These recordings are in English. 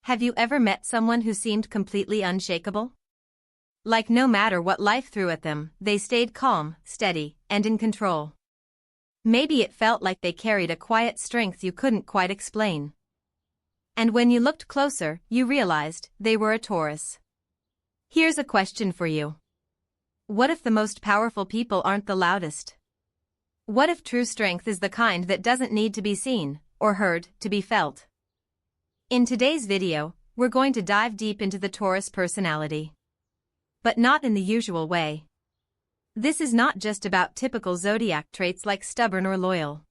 Have you ever met someone who seemed completely unshakable? Like no matter what life threw at them, they stayed calm, steady, and in control. Maybe it felt like they carried a quiet strength you couldn't quite explain. And when you looked closer, you realized they were a Taurus. Here's a question for you. What if the most powerful people aren't the loudest? What if true strength is the kind that doesn't need to be seen or heard to be felt? In today's video, we're going to dive deep into the Taurus personality. But not in the usual way. This is not just about typical zodiac traits like stubborn or loyal.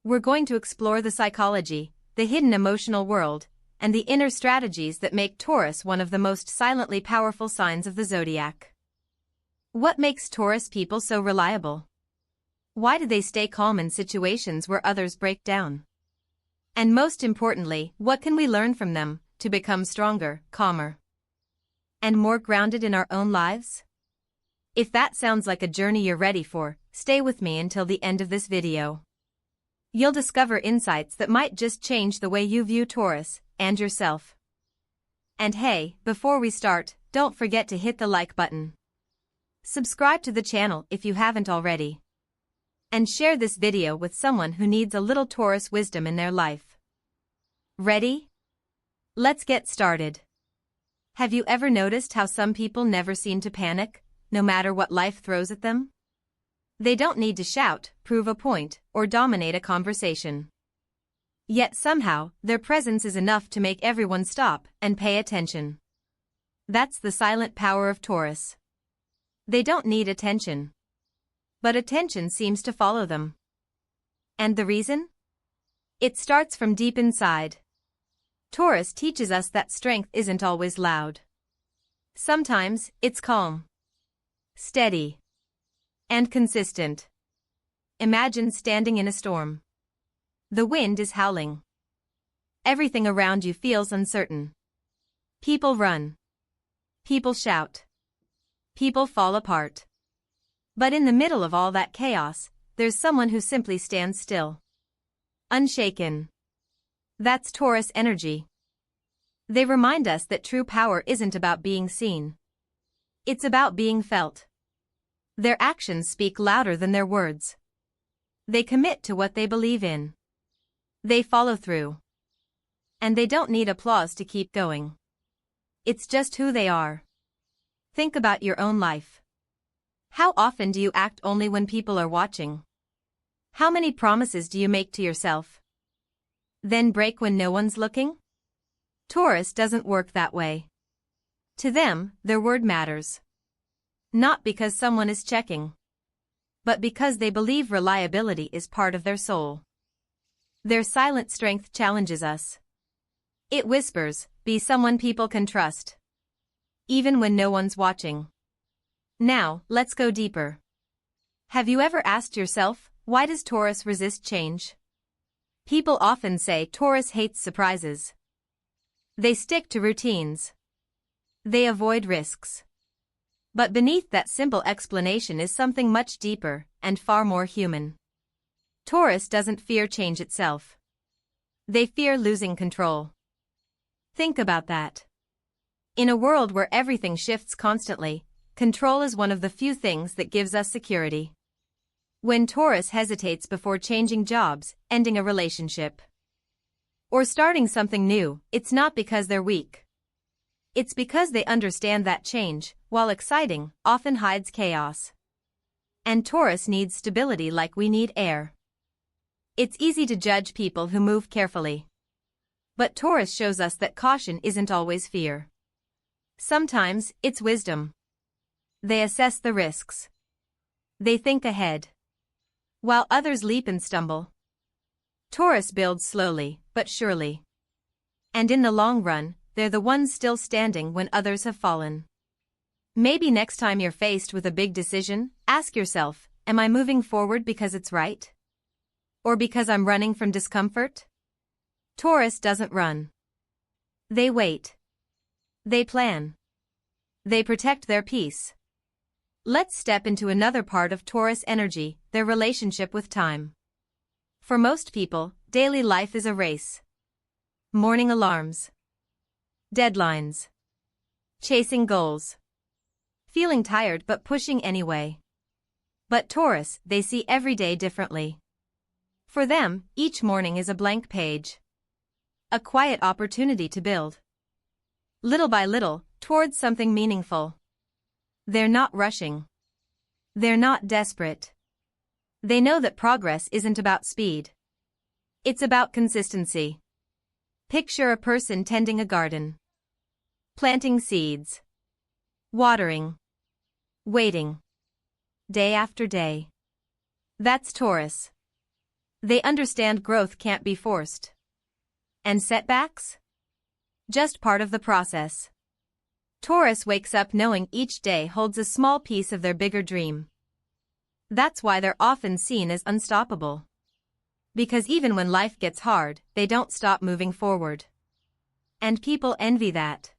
We're going to explore the psychology, the hidden emotional world, and the inner strategies that make Taurus one of the most silently powerful signs of the zodiac. What makes Taurus people so reliable? Why do they stay calm in situations where others break down? And most importantly, what can we learn from them to become stronger, calmer, and more grounded in our own lives? If that sounds like a journey you're ready for, stay with me until the end of this video. You'll discover insights that might just change the way you view Taurus and yourself. And hey, before we start, don't forget to hit the like button. Subscribe to the channel if you haven't already. And share this video with someone who needs a little Taurus wisdom in their life. Ready? Let's get started. Have you ever noticed how some people never seem to panic, no matter what life throws at them? They don't need to shout, prove a point, or dominate a conversation. Yet somehow, their presence is enough to make everyone stop and pay attention. That's the silent power of Taurus. They don't need attention. But attention seems to follow them. And the reason? It starts from deep inside. Taurus teaches us that strength isn't always loud. Sometimes, it's calm, steady, and consistent. Imagine standing in a storm. The wind is howling. Everything around you feels uncertain. People run. People shout. People fall apart. But in the middle of all that chaos, there's someone who simply stands still. Unshaken. That's Taurus energy. They remind us that true power isn't about being seen. It's about being felt. Their actions speak louder than their words. They commit to what they believe in. They follow through. And they don't need applause to keep going. It's just who they are. Think about your own life. How often do you act only when people are watching? How many promises do you make to yourself? Then break when no one's looking? Taurus doesn't work that way. To them, their word matters. Not because someone is checking, but because they believe reliability is part of their soul. Their silent strength challenges us. It whispers, be someone people can trust. Even when no one's watching. Now, let's go deeper. Have you ever asked yourself, why does Taurus resist change? People often say Taurus hates surprises. They stick to routines. They avoid risks. But beneath that simple explanation is something much deeper and far more human. Taurus doesn't fear change itself. They fear losing control. Think about that. In a world where everything shifts constantly, control is one of the few things that gives us security. When Taurus hesitates before changing jobs, ending a relationship, or starting something new, it's not because they're weak. It's because they understand that change, while exciting, often hides chaos. And Taurus needs stability like we need air. It's easy to judge people who move carefully. But Taurus shows us that caution isn't always fear. Sometimes, it's wisdom. They assess the risks. They think ahead. While others leap and stumble. Taurus builds slowly, but surely. And in the long run, they're the ones still standing when others have fallen. Maybe next time you're faced with a big decision, ask yourself, am I moving forward because it's right? Or because I'm running from discomfort? Taurus doesn't run. They wait. They plan. They protect their peace. Let's step into another part of Taurus energy, their relationship with time. For most people, daily life is a race. Morning alarms. Deadlines. Chasing goals. Feeling tired but pushing anyway. But Taurus, they see every day differently. For them, each morning is a blank page. A quiet opportunity to build, little by little, towards something meaningful. They're not rushing. They're not desperate. They know that progress isn't about speed. It's about consistency. Picture a person tending a garden. Planting seeds. Watering. Waiting. Day after day. That's Taurus. They understand growth can't be forced. And setbacks? Just part of the process. Taurus wakes up knowing each day holds a small piece of their bigger dream. That's why they're often seen as unstoppable. Because even when life gets hard, they don't stop moving forward. And people envy that.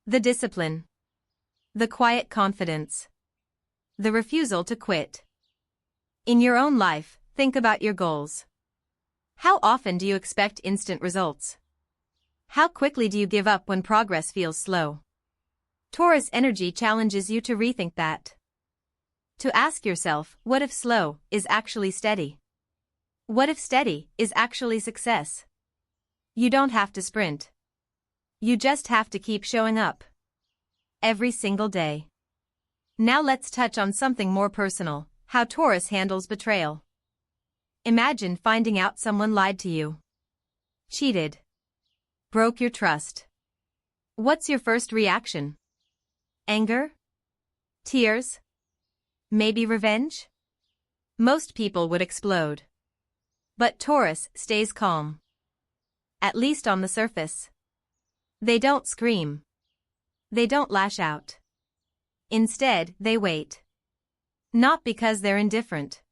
The discipline. The quiet confidence. The refusal to quit. In your own life, think about your goals. How often do you expect instant results? How quickly do you give up when progress feels slow? Taurus energy challenges you to rethink that. To ask yourself, what if slow is actually steady? What if steady is actually success? You don't have to sprint. You just have to keep showing up. Every single day. Now let's touch on something more personal, how Taurus handles betrayal. Imagine finding out someone lied to you. Cheated. Broke your trust. What's your first reaction? Anger? Tears? Maybe revenge? Most people would explode. But Taurus stays calm. At least on the surface. They don't scream. They don't lash out. Instead, they wait. Not because they're indifferent,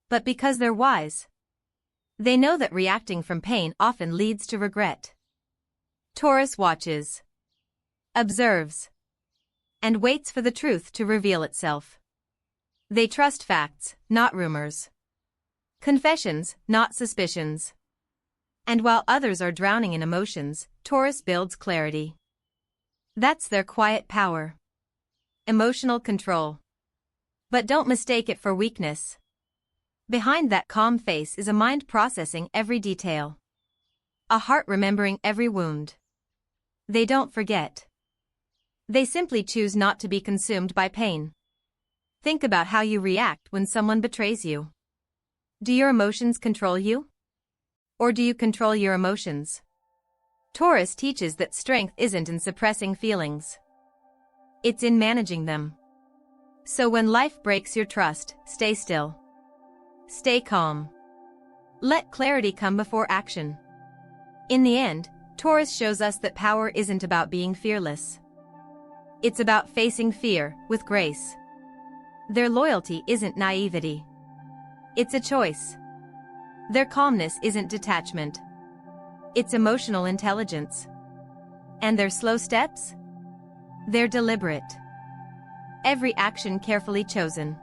but because they're wise. They know that reacting from pain often leads to regret. Taurus watches, observes, and waits for the truth to reveal itself. They trust facts, not rumors. Confessions, not suspicions. And while others are drowning in emotions, Taurus builds clarity. That's their quiet power. Emotional control. But don't mistake it for weakness. Behind that calm face is a mind processing every detail. A heart remembering every wound. They don't forget. They simply choose not to be consumed by pain. Think about how you react when someone betrays you. Do your emotions control you? Or do you control your emotions? Taurus teaches that strength isn't in suppressing feelings. It's in managing them. So when life breaks your trust, stay still. Stay calm. Let clarity come before action. In the end, Taurus shows us that power isn't about being fearless. It's about facing fear with grace. Their loyalty isn't naivety. It's a choice. Their calmness isn't detachment. It's emotional intelligence. And their slow steps? They're deliberate. Every action carefully chosen.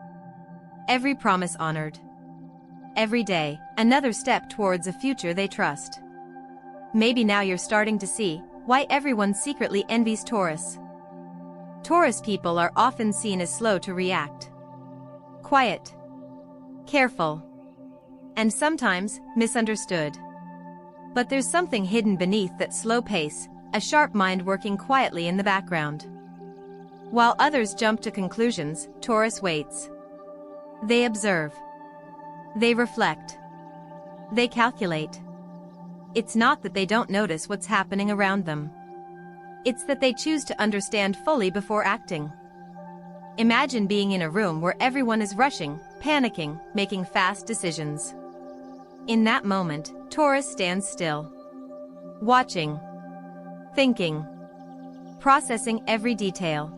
Every promise honored. Every day, another step towards a future they trust. Maybe now you're starting to see why everyone secretly envies Taurus. Taurus people are often seen as slow to react. Quiet. Careful. And sometimes misunderstood. But there's something hidden beneath that slow pace, a sharp mind working quietly in the background. While others jump to conclusions, Taurus waits. They observe. They reflect. They calculate. It's not that they don't notice what's happening around them. It's that they choose to understand fully before acting. Imagine being in a room where everyone is rushing, panicking, making fast decisions. In that moment, Taurus stands still. Watching. Thinking. Processing every detail.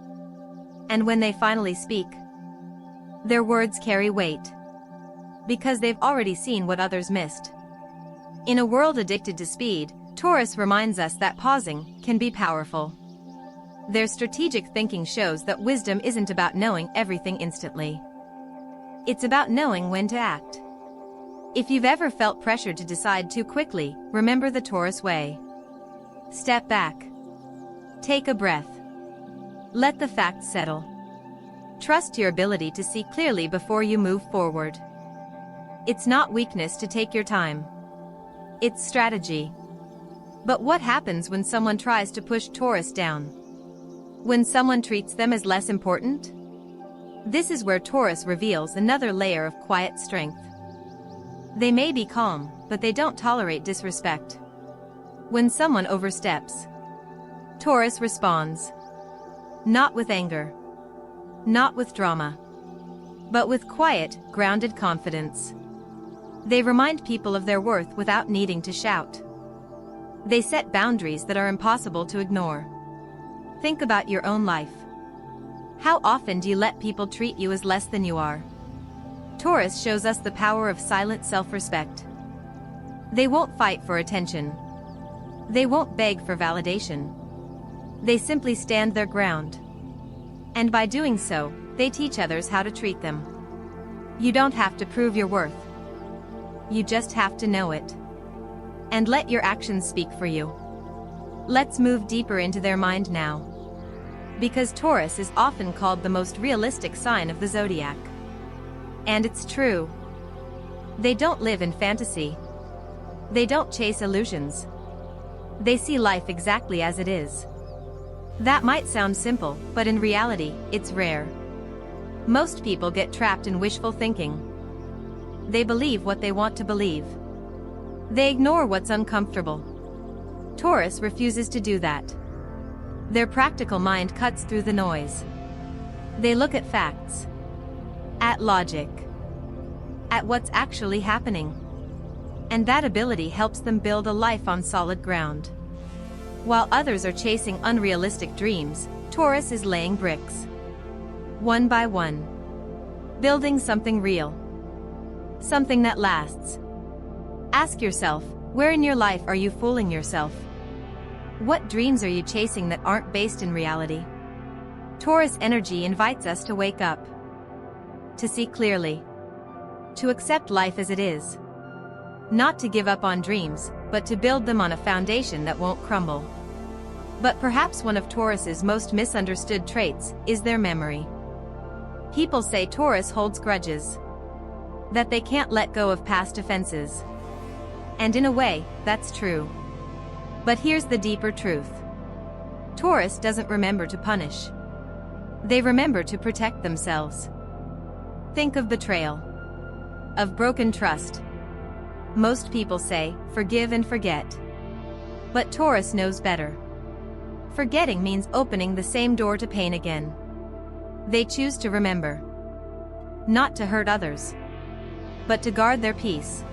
And when they finally speak, their words carry weight. Because they've already seen what others missed. In a world addicted to speed, Taurus reminds us that pausing can be powerful. Their strategic thinking shows that wisdom isn't about knowing everything instantly. It's about knowing when to act. If you've ever felt pressured to decide too quickly, remember the Taurus way. Step back. Take a breath. Let the facts settle. Trust your ability to see clearly before you move forward. It's not weakness to take your time. It's strategy. But what happens when someone tries to push Taurus down? When someone treats them as less important? This is where Taurus reveals another layer of quiet strength. They may be calm, but they don't tolerate disrespect. When someone oversteps, Taurus responds. Not with anger. Not with drama. But with quiet, grounded confidence. They remind people of their worth without needing to shout. They set boundaries that are impossible to ignore. Think about your own life. How often do you let people treat you as less than you are? Taurus shows us the power of silent self-respect. They won't fight for attention. They won't beg for validation. They simply stand their ground. And by doing so, they teach others how to treat them. You don't have to prove your worth. You just have to know it. And let your actions speak for you. Let's move deeper into their mind now. Because Taurus is often called the most realistic sign of the zodiac. And it's true. They don't live in fantasy. They don't chase illusions. They see life exactly as it is. That might sound simple, but in reality, it's rare. Most people get trapped in wishful thinking. They believe what they want to believe. They ignore what's uncomfortable. Taurus refuses to do that. Their practical mind cuts through the noise. They look at facts. At logic. At what's actually happening. And that ability helps them build a life on solid ground. While others are chasing unrealistic dreams, Taurus is laying bricks. One by one. Building something real. Something that lasts. Ask yourself, where in your life are you fooling yourself? What dreams are you chasing that aren't based in reality? Taurus energy invites us to wake up. To see clearly. To accept life as it is. Not to give up on dreams, but to build them on a foundation that won't crumble. But perhaps one of Taurus's most misunderstood traits is their memory. People say Taurus holds grudges. That they can't let go of past offenses. And in a way, that's true. But here's the deeper truth. Taurus doesn't remember to punish. They remember to protect themselves. Think of betrayal. Of broken trust. Most people say, forgive and forget. But Taurus knows better. Forgetting means opening the same door to pain again. They choose to remember. Not to hurt others. But to guard their peace.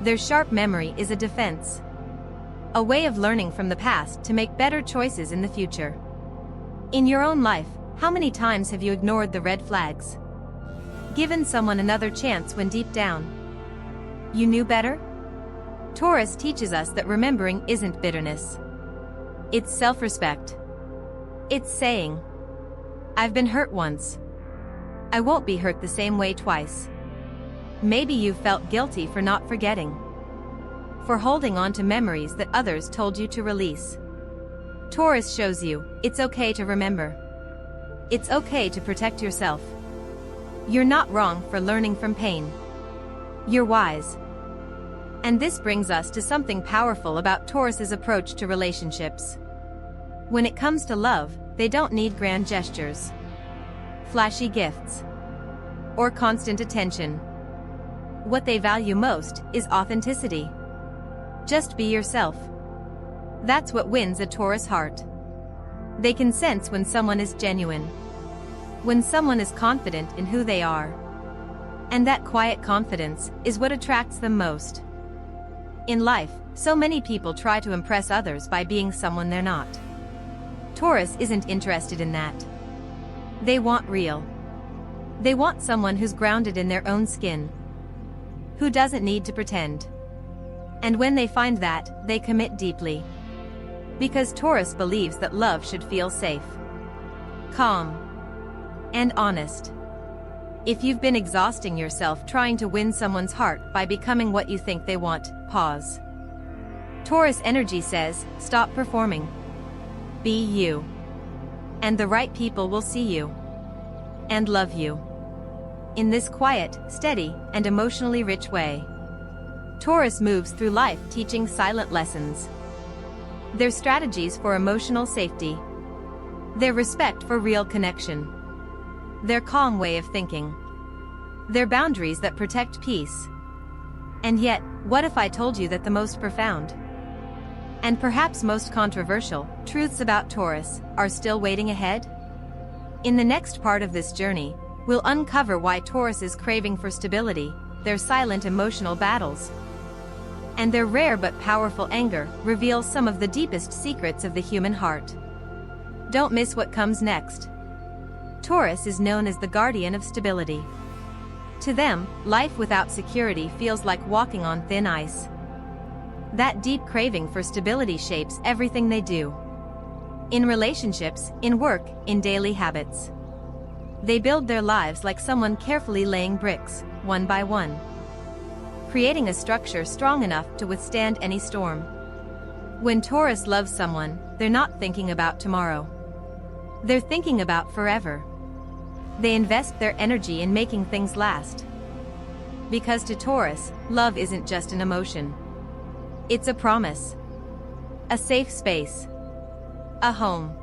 Their sharp memory is a defense. A way of learning from the past to make better choices in the future. In your own life, how many times have you ignored the red flags? Given someone another chance when deep down you knew better? Taurus teaches us that remembering isn't bitterness. It's self-respect. It's saying, I've been hurt once. I won't be hurt the same way twice. Maybe you've felt guilty for not forgetting. For holding on to memories that others told you to release. Taurus shows you, it's okay to remember. It's okay to protect yourself. You're not wrong for learning from pain. You're wise. And this brings us to something powerful about Taurus's approach to relationships. When it comes to love, they don't need grand gestures, flashy gifts, or constant attention. What they value most is authenticity. Just be yourself. That's what wins a Taurus heart. They can sense when someone is genuine. When someone is confident in who they are. And that quiet confidence is what attracts them most. In life, so many people try to impress others by being someone they're not. Taurus isn't interested in that. They want real. They want someone who's grounded in their own skin. Who doesn't need to pretend. And when they find that, they commit deeply. Because Taurus believes that love should feel safe, calm, and honest. If you've been exhausting yourself trying to win someone's heart by becoming what you think they want, pause. Taurus energy says, stop performing. Be you. And the right people will see you. And love you. In this quiet, steady, and emotionally rich way, Taurus moves through life teaching silent lessons. Their strategies for emotional safety. Their respect for real connection. Their calm way of thinking. Their boundaries that protect peace. And yet, what if I told you that the most profound, and perhaps most controversial, truths about Taurus are still waiting ahead? In the next part of this journey, we'll uncover why Taurus's craving for stability, their silent emotional battles, and their rare but powerful anger reveals some of the deepest secrets of the human heart. Don't miss what comes next. Taurus is known as the guardian of stability. To them, life without security feels like walking on thin ice. That deep craving for stability shapes everything they do. In relationships, in work, in daily habits. They build their lives like someone carefully laying bricks, one by one, creating a structure strong enough to withstand any storm. When Taurus loves someone, they're not thinking about tomorrow. They're thinking about forever. They invest their energy in making things last. Because to Taurus, love isn't just an emotion. It's a promise. A safe space. A home.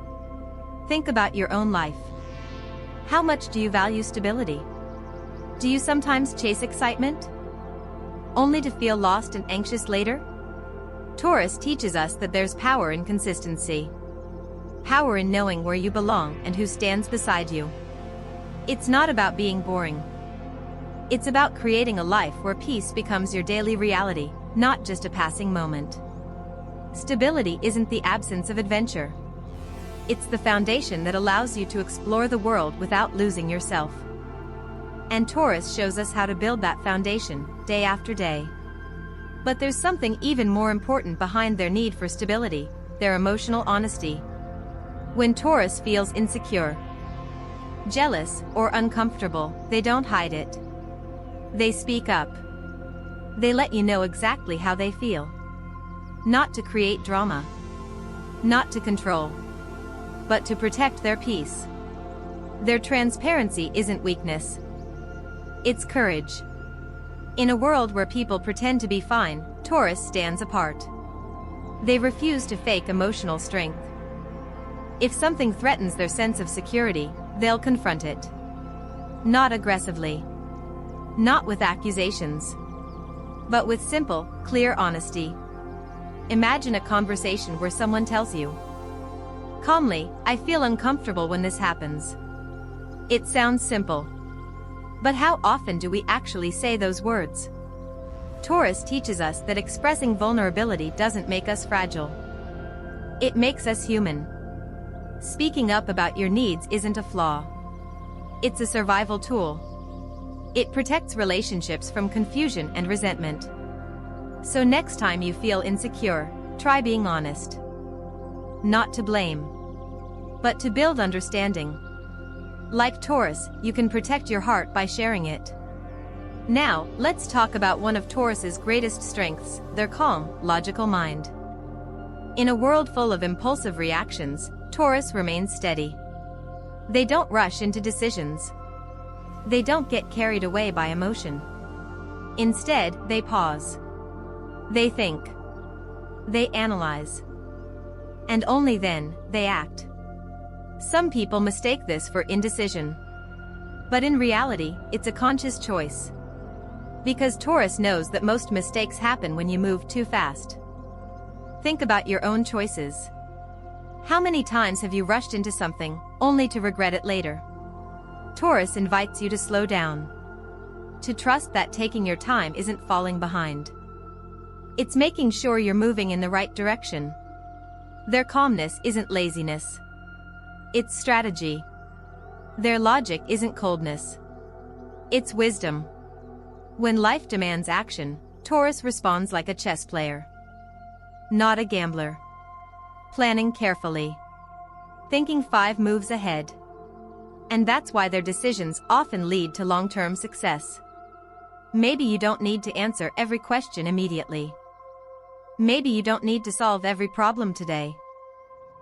Think about your own life. How much do you value stability? Do you sometimes chase excitement, only to feel lost and anxious later? Taurus teaches us that there's power in consistency. Power in knowing where you belong and who stands beside you. It's not about being boring. It's about creating a life where peace becomes your daily reality, not just a passing moment. Stability isn't the absence of adventure. It's the foundation that allows you to explore the world without losing yourself. And Taurus shows us how to build that foundation, day after day. But there's something even more important behind their need for stability, their emotional honesty. When Taurus feels insecure, jealous, or uncomfortable, they don't hide it. They speak up. They let you know exactly how they feel. Not to create drama. Not to control. But to protect their peace. Their transparency isn't weakness. It's courage. In a world where people pretend to be fine, Taurus stands apart. They refuse to fake emotional strength. If something threatens their sense of security, they'll confront it. Not aggressively. Not with accusations. But with simple, clear honesty. Imagine a conversation where someone tells you calmly, "I feel uncomfortable when this happens." It sounds simple. But how often do we actually say those words? Taurus teaches us that expressing vulnerability doesn't make us fragile. It makes us human. Speaking up about your needs isn't a flaw. It's a survival tool. It protects relationships from confusion and resentment. So next time you feel insecure, try being honest. Not to blame, but to build understanding. Like Taurus, you can protect your heart by sharing it. Now, let's talk about one of Taurus's greatest strengths, their calm, logical mind. In a world full of impulsive reactions, Taurus remains steady. They don't rush into decisions. They don't get carried away by emotion. Instead, they pause. They think. They analyze. And only then, they act. Some people mistake this for indecision. But in reality, it's a conscious choice. Because Taurus knows that most mistakes happen when you move too fast. Think about your own choices. How many times have you rushed into something, only to regret it later? Taurus invites you to slow down. To trust that taking your time isn't falling behind. It's making sure you're moving in the right direction. Their calmness isn't laziness. It's strategy. Their logic isn't coldness. It's wisdom. When life demands action, Taurus responds like a chess player. Not a gambler. Planning carefully. Thinking 5 moves ahead. And that's why their decisions often lead to long-term success. Maybe you don't need to answer every question immediately. Maybe you don't need to solve every problem today.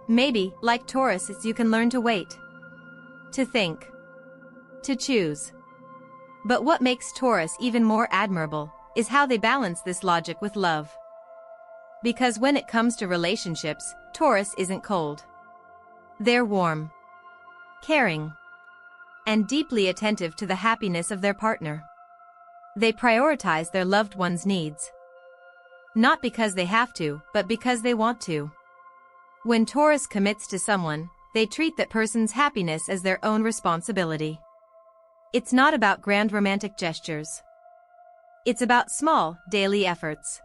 Maybe, like Taurus, you can learn to wait, to think, to choose. But what makes Taurus even more admirable is how they balance this logic with love. Because when it comes to relationships, Taurus isn't cold. They're warm, caring, and deeply attentive to the happiness of their partner. They prioritize their loved one's needs. Not because they have to, but because they want to. When Taurus commits to someone, they treat that person's happiness as their own responsibility. It's not about grand romantic gestures. It's about small, daily efforts.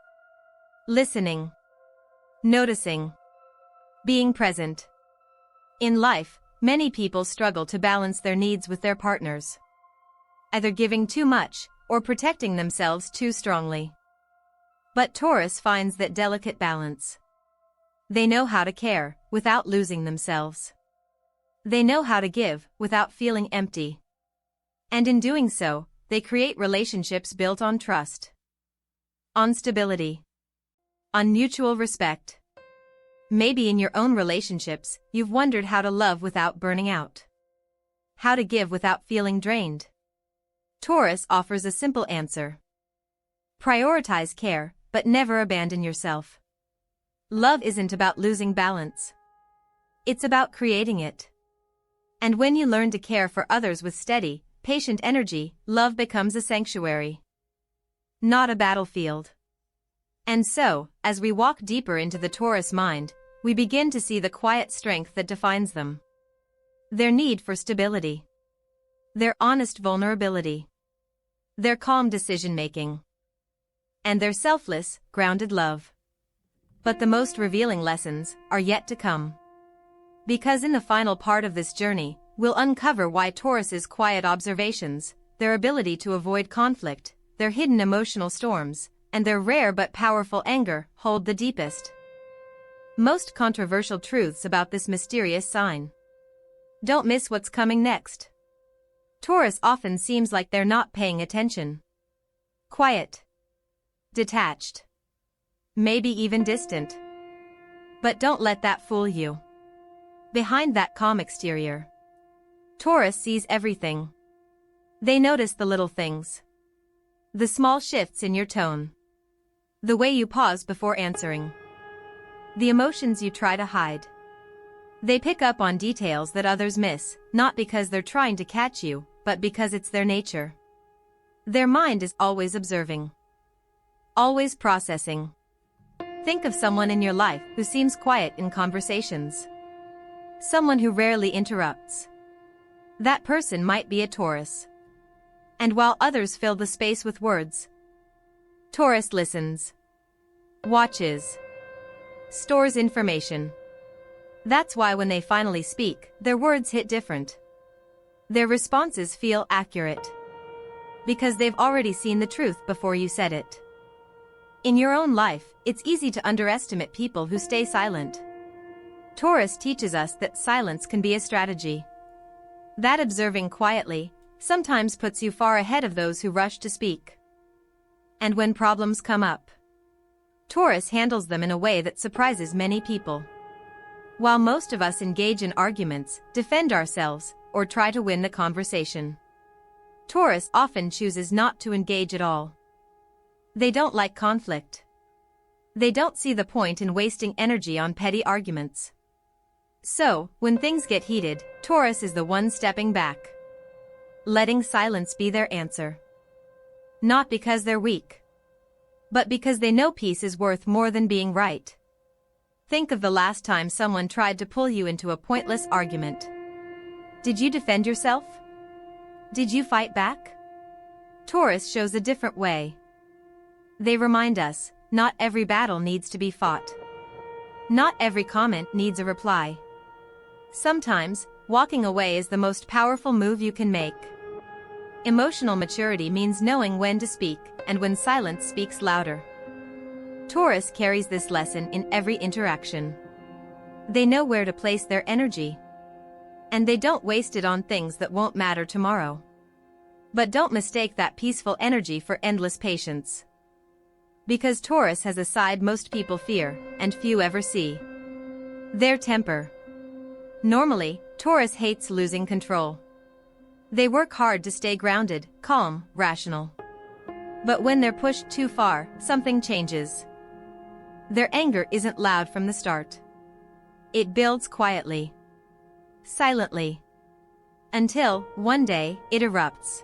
Listening, noticing, being present. In life, many people struggle to balance their needs with their partners, either giving too much or protecting themselves too strongly. But Taurus finds that delicate balance. They know how to care without losing themselves. They know how to give without feeling empty. And in doing so, they create relationships built on trust, on stability, on mutual respect. Maybe in your own relationships, you've wondered how to love without burning out, how to give without feeling drained. Taurus offers a simple answer. Prioritize care, but never abandon yourself. Love isn't about losing balance. It's about creating it. And when you learn to care for others with steady, patient energy, love becomes a sanctuary, not a battlefield. And so, as we walk deeper into the Taurus mind, we begin to see the quiet strength that defines them. Their need for stability. Their honest vulnerability. Their calm decision-making. And their selfless, grounded love. But the most revealing lessons are yet to come. Because in the final part of this journey, we'll uncover why Taurus's quiet observations, their ability to avoid conflict, their hidden emotional storms, and their rare but powerful anger hold the deepest, most controversial truths about this mysterious sign. Don't miss what's coming next. Taurus often seems like they're not paying attention. Quiet. Detached. Maybe even distant. But don't let that fool you. Behind that calm exterior, Taurus sees everything. They notice the little things. The small shifts in your tone. The way you pause before answering. The emotions you try to hide. They pick up on details that others miss, not because they're trying to catch you, but because it's their nature. Their mind is always observing. Always processing. Think of someone in your life who seems quiet in conversations. Someone who rarely interrupts. That person might be a Taurus. And while others fill the space with words, Taurus listens, watches, stores information. That's why when they finally speak, their words hit different. Their responses feel accurate. Because they've already seen the truth before you said it. In your own life, it's easy to underestimate people who stay silent. Taurus teaches us that silence can be a strategy. That observing quietly sometimes puts you far ahead of those who rush to speak. And when problems come up, Taurus handles them in a way that surprises many people. While most of us engage in arguments, defend ourselves, or try to win the conversation, Taurus often chooses not to engage at all. They don't like conflict. They don't see the point in wasting energy on petty arguments. So, when things get heated, Taurus is the one stepping back. Letting silence be their answer. Not because they're weak, but because they know peace is worth more than being right. Think of the last time someone tried to pull you into a pointless argument. Did you defend yourself? Did you fight back? Taurus shows a different way. They remind us, not every battle needs to be fought. Not every comment needs a reply. Sometimes, walking away is the most powerful move you can make. Emotional maturity means knowing when to speak, and when silence speaks louder. Taurus carries this lesson in every interaction. They know where to place their energy. And they don't waste it on things that won't matter tomorrow. But don't mistake that peaceful energy for endless patience. Because Taurus has a side most people fear, and few ever see. Their temper. Normally, Taurus hates losing control. They work hard to stay grounded, calm, rational. But when they're pushed too far, something changes. Their anger isn't loud from the start. It builds quietly, silently, until, one day, it erupts.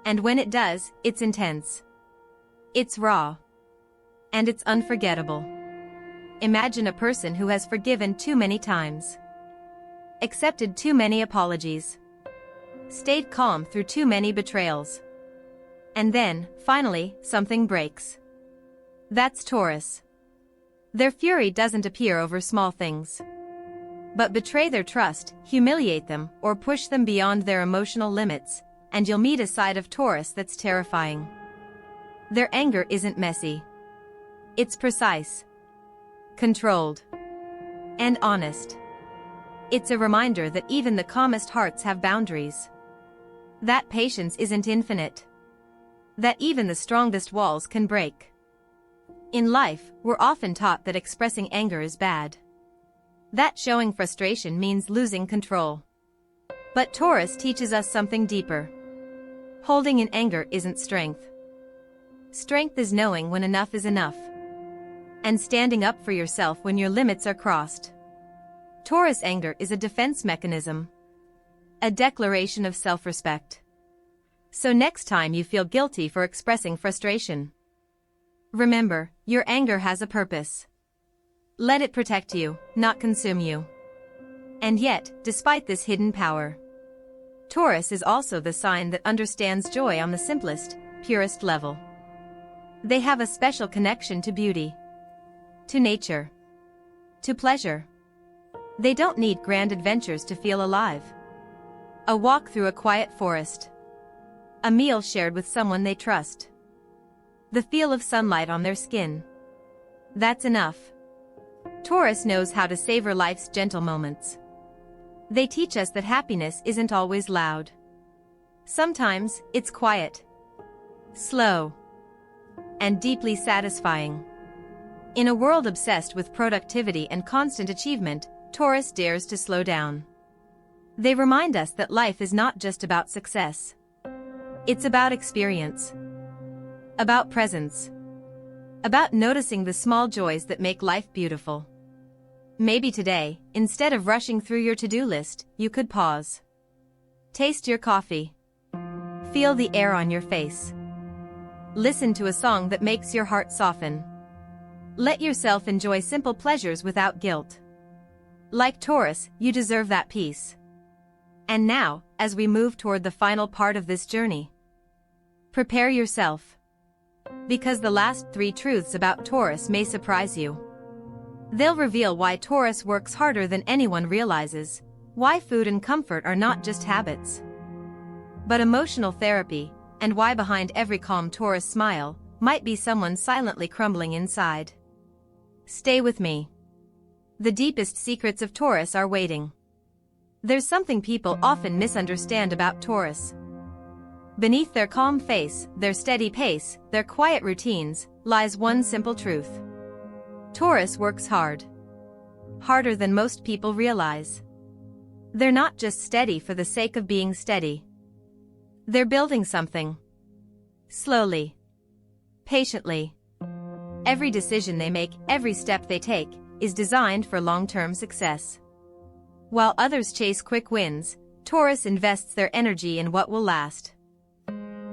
And when it does, it's intense. It's raw. And it's unforgettable. Imagine a person who has forgiven too many times, accepted too many apologies, stayed calm through too many betrayals. And then, finally, something breaks. That's Taurus. Their fury doesn't appear over small things, but betray their trust, humiliate them, or push them beyond their emotional limits, and you'll meet a side of Taurus that's terrifying. Their anger isn't messy. It's precise, controlled, and honest. It's a reminder that even the calmest hearts have boundaries. That patience isn't infinite. That even the strongest walls can break. In life, we're often taught that expressing anger is bad. That showing frustration means losing control. But Taurus teaches us something deeper. Holding in anger isn't strength. Strength is knowing when enough is enough, and standing up for yourself when your limits are crossed. Taurus anger is a defense mechanism, a declaration of self-respect. So next time you feel guilty for expressing frustration, remember, your anger has a purpose. Let it protect you, not consume you. And yet, despite this hidden power, Taurus is also the sign that understands joy on the simplest, purest level. They have a special connection to beauty, to nature, to pleasure. They don't need grand adventures to feel alive. A walk through a quiet forest, a meal shared with someone they trust, the feel of sunlight on their skin. That's enough. Taurus knows how to savor life's gentle moments. They teach us that happiness isn't always loud. Sometimes, it's quiet, slow, and deeply satisfying. In a world obsessed with productivity and constant achievement, Taurus dares to slow down. They remind us that life is not just about success. It's about experience, about presence, about noticing the small joys that make life beautiful. Maybe today, instead of rushing through your to-do list, you could pause. Taste your coffee. Feel the air on your face. Listen to a song that makes your heart soften. Let yourself enjoy simple pleasures without guilt. Like Taurus, you deserve that peace. And now, as we move toward the final part of this journey, prepare yourself. Because the last 3 truths about Taurus may surprise you. They'll reveal why Taurus works harder than anyone realizes, why food and comfort are not just habits, but emotional therapy, and why behind every calm Taurus smile might be someone silently crumbling inside. Stay with me. The deepest secrets of Taurus are waiting. There's something people often misunderstand about Taurus. Beneath their calm face, their steady pace, their quiet routines, lies one simple truth. Taurus works hard. Harder than most people realize. They're not just steady for the sake of being steady. They're building something. Slowly. Patiently. Every decision they make, every step they take, is designed for long-term success. While others chase quick wins, Taurus invests their energy in what will last.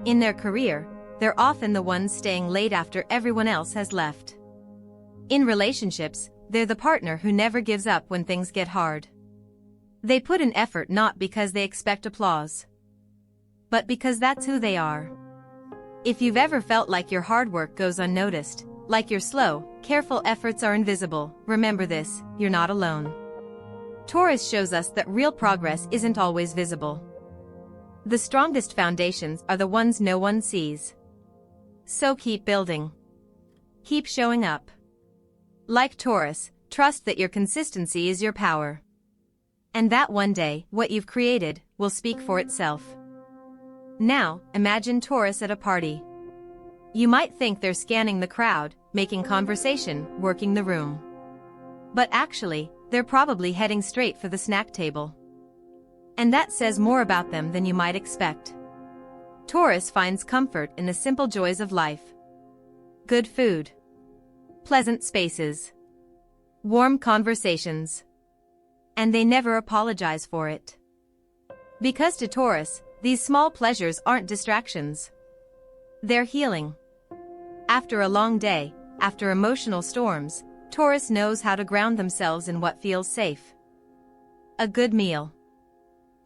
In their career, they're often the ones staying late after everyone else has left. In relationships, they're the partner who never gives up when things get hard. They put in effort not because they expect applause, but because that's who they are. If you've ever felt like your hard work goes unnoticed, like your slow, careful efforts are invisible, remember this, you're not alone. Taurus shows us that real progress isn't always visible. The strongest foundations are the ones no one sees. So keep building. Keep showing up. Like Taurus, trust that your consistency is your power. And that one day, what you've created, will speak for itself. Now, imagine Taurus at a party. You might think they're scanning the crowd, making conversation, working the room. But actually, they're probably heading straight for the snack table. And that says more about them than you might expect. Taurus finds comfort in the simple joys of life. Good food. Pleasant spaces. Warm conversations. And they never apologize for it. Because to Taurus, these small pleasures aren't distractions. They're healing. After a long day, after emotional storms, Taurus knows how to ground themselves in what feels safe. A good meal.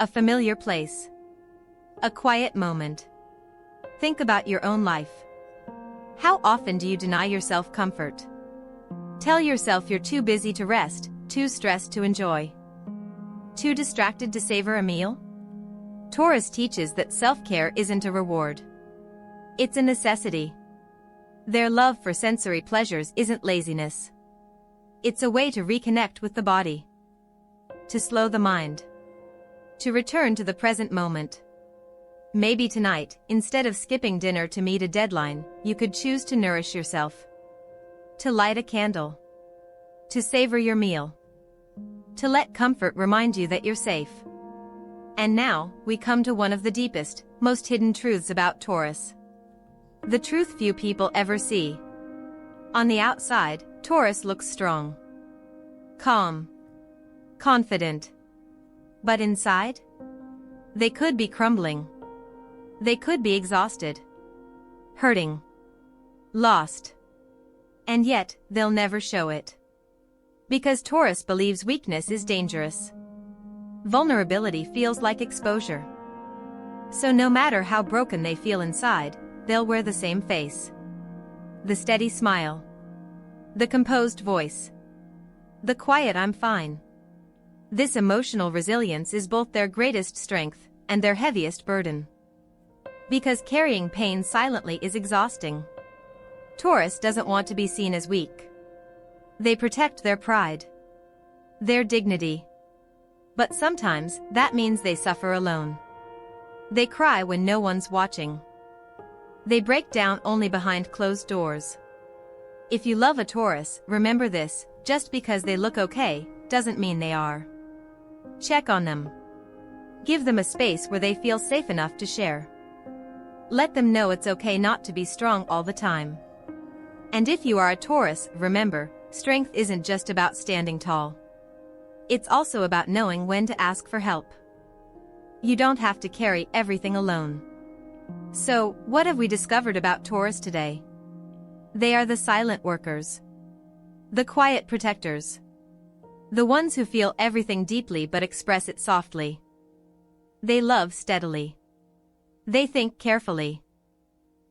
A familiar place. A quiet moment. Think about your own life. How often do you deny yourself comfort? Tell yourself you're too busy to rest, too stressed to enjoy. Too distracted to savor a meal? Taurus teaches that self-care isn't a reward. It's a necessity. Their love for sensory pleasures isn't laziness. It's a way to reconnect with the body. To slow the mind. To return to the present moment. Maybe tonight, instead of skipping dinner to meet a deadline, you could choose to nourish yourself. To light a candle. To savor your meal. To let comfort remind you that you're safe. And now, we come to one of the deepest, most hidden truths about Taurus. The truth few people ever see. On the outside, Taurus looks strong. Calm. Confident. But inside? They could be crumbling. They could be exhausted. Hurting. Lost. And yet, they'll never show it. Because Taurus believes weakness is dangerous. Vulnerability feels like exposure. So no matter how broken they feel inside, they'll wear the same face. The steady smile. The composed voice. The quiet "I'm fine." This emotional resilience is both their greatest strength and their heaviest burden. Because carrying pain silently is exhausting. Taurus doesn't want to be seen as weak. They protect their pride. Their dignity. But sometimes, that means they suffer alone. They cry when no one's watching. They break down only behind closed doors. If you love a Taurus, remember this: just because they look okay, doesn't mean they are. Check on them. Give them a space where they feel safe enough to share. Let them know it's okay not to be strong all the time. And if you are a Taurus, remember, strength isn't just about standing tall. It's also about knowing when to ask for help. You don't have to carry everything alone. So, what have we discovered about Taurus today? They are the silent workers. The quiet protectors. The ones who feel everything deeply but express it softly. They love steadily. They think carefully.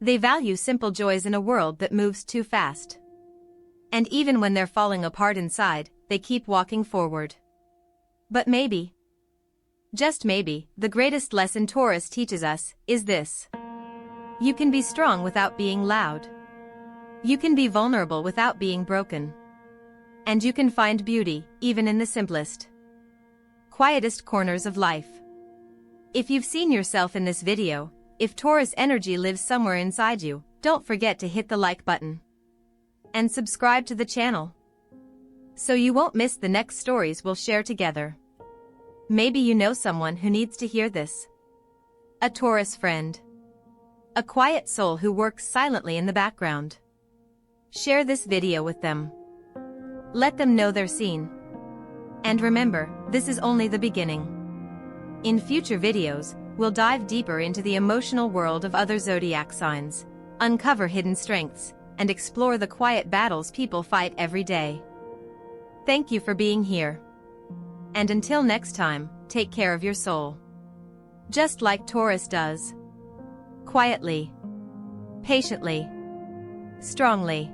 They value simple joys in a world that moves too fast. And even when they're falling apart inside, they keep walking forward. But maybe, just maybe, the greatest lesson Taurus teaches us is this. You can be strong without being loud. You can be vulnerable without being broken. And you can find beauty, even in the simplest, quietest corners of life. If you've seen yourself in this video, if Taurus energy lives somewhere inside you, don't forget to hit the like button. And subscribe to the channel. So you won't miss the next stories we'll share together. Maybe you know someone who needs to hear this. A Taurus friend. A quiet soul who works silently in the background. Share this video with them. Let them know they're seen. And remember, this is only the beginning. In future videos, we'll dive deeper into the emotional world of other zodiac signs, uncover hidden strengths, and explore the quiet battles people fight every day. Thank you for being here. And until next time, take care of your soul. Just like Taurus does. Quietly. Patiently. Strongly.